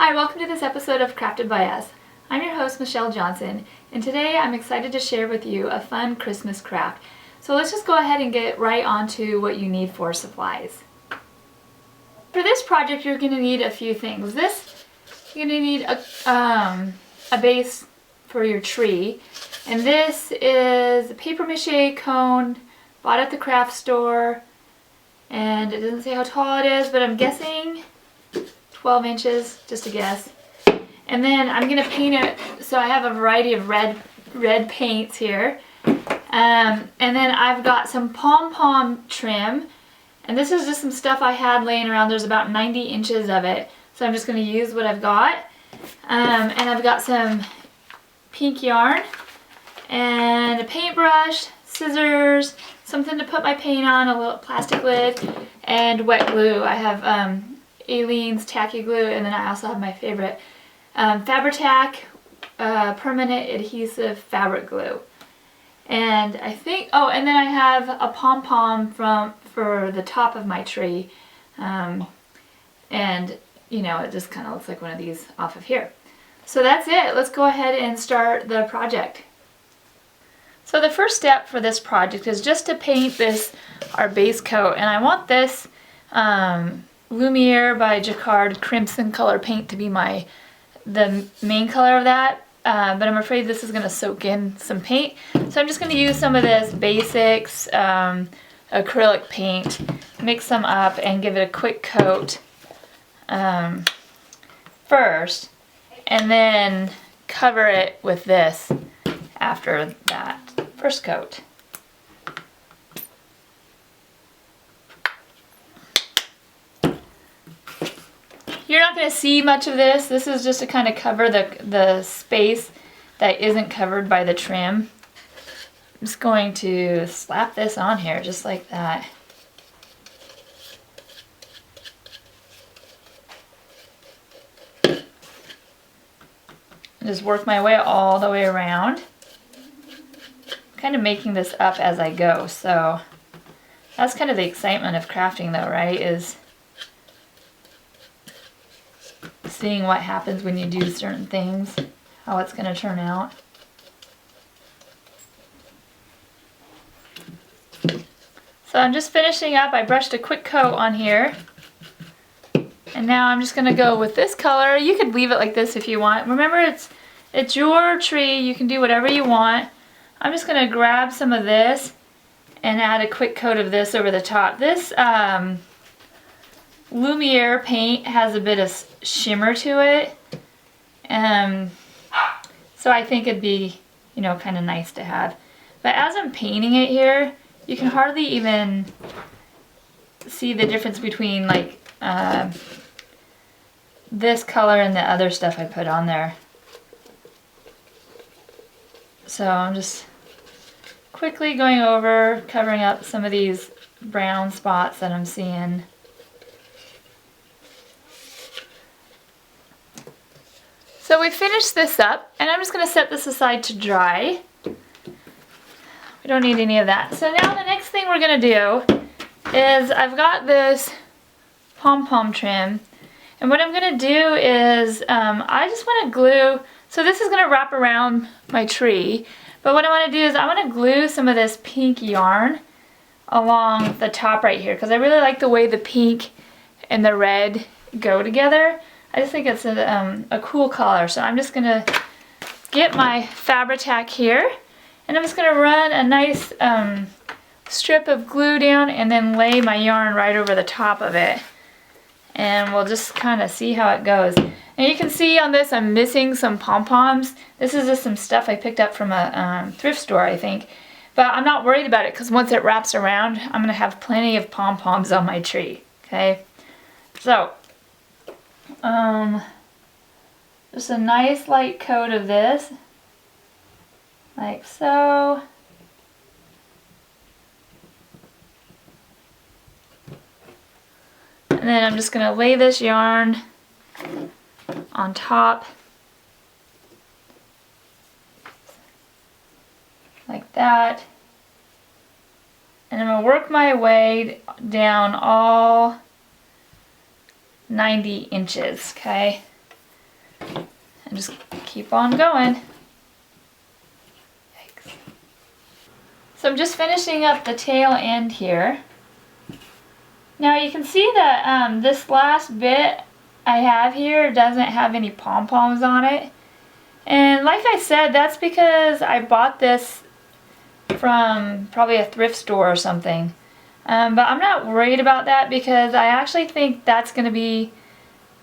Hi, welcome to this episode of Crafted by Us. I'm your host, Michelle Johnson, and today I'm excited to share with you a fun Christmas craft. So let's just go ahead and get right on to what you need for supplies. For this project, you're going to need a few things. You're going to need a base for your tree, and this is a paper mache cone bought at the craft store, and it doesn't say how tall it is, but I'm guessing 12 inches, just a guess. And then I'm going to paint it, so I have a variety of red paints here. And then I've got some pom-pom trim, and this is just some stuff I had laying around. There's about 90 inches of it, so I'm just going to use what I've got. And I've got some pink yarn, and a paintbrush, scissors, something to put my paint on, a little plastic lid, and wet glue. I have Aleene's tacky glue, and then I also have my favorite Fabri-Tac permanent adhesive fabric glue. And I think, oh, and then I have a pom-pom for the top of my tree, and you know, it just kind of looks like one of these off of here. So that's it. Let's go ahead and start the project. So the first step for this project is just to paint our base coat, and I want this Lumiere by Jacquard Crimson color paint to be the main color of that, but I'm afraid this is going to soak in some paint, so I'm just going to use some of this basics acrylic paint, mix them up and give it a quick coat first, and then cover it with this after that first coat. You're not going to see much of this. This is just to kind of cover the space that isn't covered by the trim. I'm just going to slap this on here just like that. And just work my way all the way around. I'm kind of making this up as I go, so that's kind of the excitement of crafting though, right? Is seeing what happens when you do certain things, how it's going to turn out. So I'm just finishing up. I brushed a quick coat on here, and now I'm just going to go with this color. You could leave it like this if you want. Remember, it's your tree. You can do whatever you want. I'm just going to grab some of this and add a quick coat of this over the top. This Lumiere paint has a bit of shimmer to it, so I think it'd be, you know, kind of nice to have. But as I'm painting it here, you can hardly even see the difference between like this color and the other stuff I put on there. So I'm just quickly going over, covering up some of these brown spots that I'm seeing. So we finished this up, and I'm just going to set this aside to dry. We don't need any of that. So now the next thing we're going to do is I've got this pom-pom trim, and what I'm going to do is I just want to glue, so this is going to wrap around my tree, but what I want to do is I want to glue some of this pink yarn along the top right here, because I really like the way the pink and the red go together. I just think it's a cool color, so I'm just going to get my Fabri-Tac here, and I'm just going to run a nice strip of glue down and then lay my yarn right over the top of it, and we'll just kind of see how it goes. And you can see on this I'm missing some pom-poms. This is just some stuff I picked up from a thrift store, I think, but I'm not worried about it because once it wraps around I'm going to have plenty of pom-poms on my tree. Okay, so just a nice light coat of this, like so. And then I'm just going to lay this yarn on top, like that. And I'm going to work my way down all 90 inches, okay? and just keep on going. Yikes. So I'm just finishing up the tail end here. Now you can see that this last bit I have here doesn't have any pom-poms on it. And like I said, that's because I bought this from probably a thrift store or something. But I'm not worried about that because I actually think that's going to be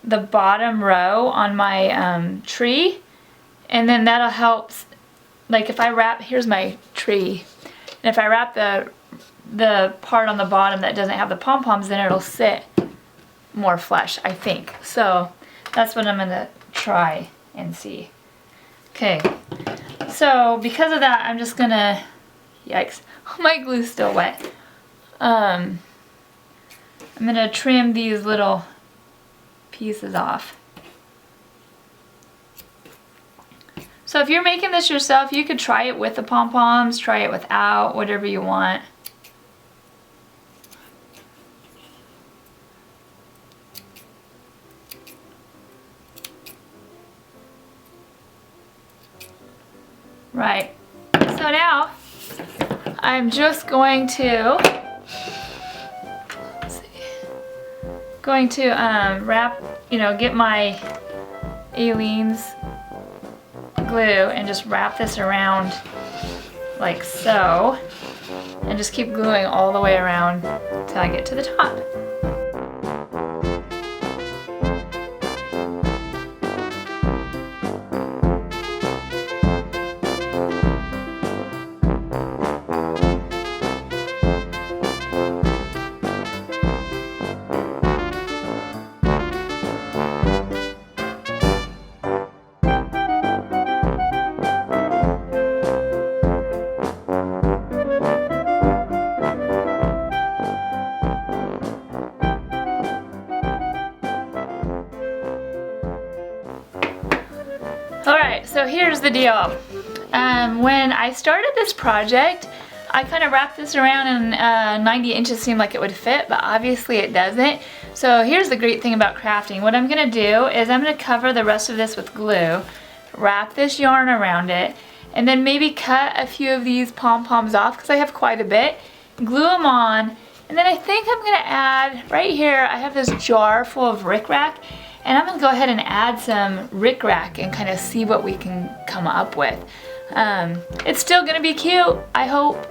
the bottom row on my tree. And then that'll help, like if I wrap, here's my tree. And if I wrap the part on the bottom that doesn't have the pom-poms, then it'll sit more flush, I think. So that's what I'm going to try and see. Okay, so because of that, I'm just going to, yikes, my glue's still wet. I'm going to trim these little pieces off. So if you're making this yourself, you could try it with the pom-poms, try it without, whatever you want. Right, so now I'm just going to, wrap, get my Aleene's glue and just wrap this around like so, and just keep gluing all the way around till I get to the top. Alright, so here's the deal. When I started this project, I kind of wrapped this around and 90 inches seemed like it would fit, but obviously it doesn't. So here's the great thing about crafting. What I'm going to do is I'm going to cover the rest of this with glue, wrap this yarn around it, and then maybe cut a few of these pom-poms off because I have quite a bit, glue them on, and then I think I'm going to add, right here I have this jar full of rickrack, and I'm going to go ahead and add some rickrack and kind of see what we can come up with. It's still going to be cute, I hope.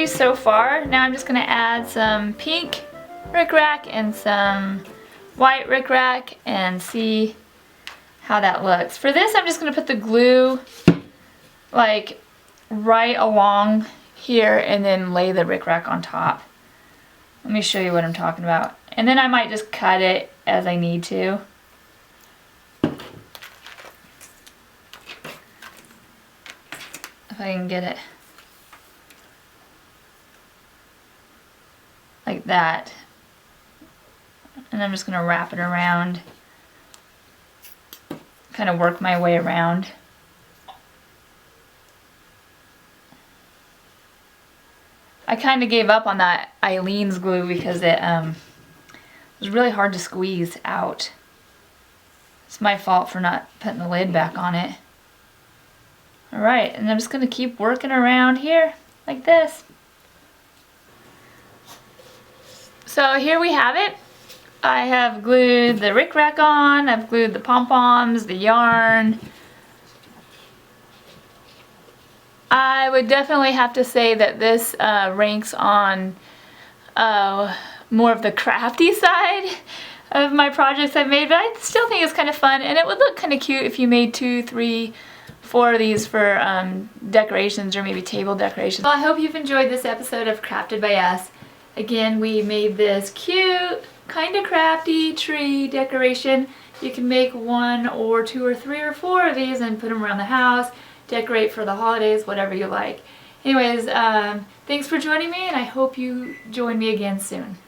So far, now I'm just going to add some pink rickrack and some white rickrack and see how that looks. For this, I'm just going to put the glue like right along here and then lay the rickrack on top. Let me show you what I'm talking about. And then I might just cut it as I need to. If I can get it. Like that, and I'm just going to wrap it around, kind of work my way around. I kind of gave up on that Aleene's glue because it was really hard to squeeze out. It's my fault for not putting the lid back on it. Alright, and I'm just going to keep working around here like this. So here we have it. I have glued the rickrack on, I've glued the pom-poms, the yarn. I would definitely have to say that this ranks on more of the crafty side of my projects I've made, but I still think it's kind of fun, and it would look kind of cute if you made 2, 3, 4 of these for decorations or maybe table decorations. Well, I hope you've enjoyed this episode of Crafted by Us. Again, we made this cute, kind of crafty tree decoration. You can make 1 or 2 or 3 or 4 of these and put them around the house, decorate for the holidays, whatever you like. Anyways, thanks for joining me, and I hope you join me again soon.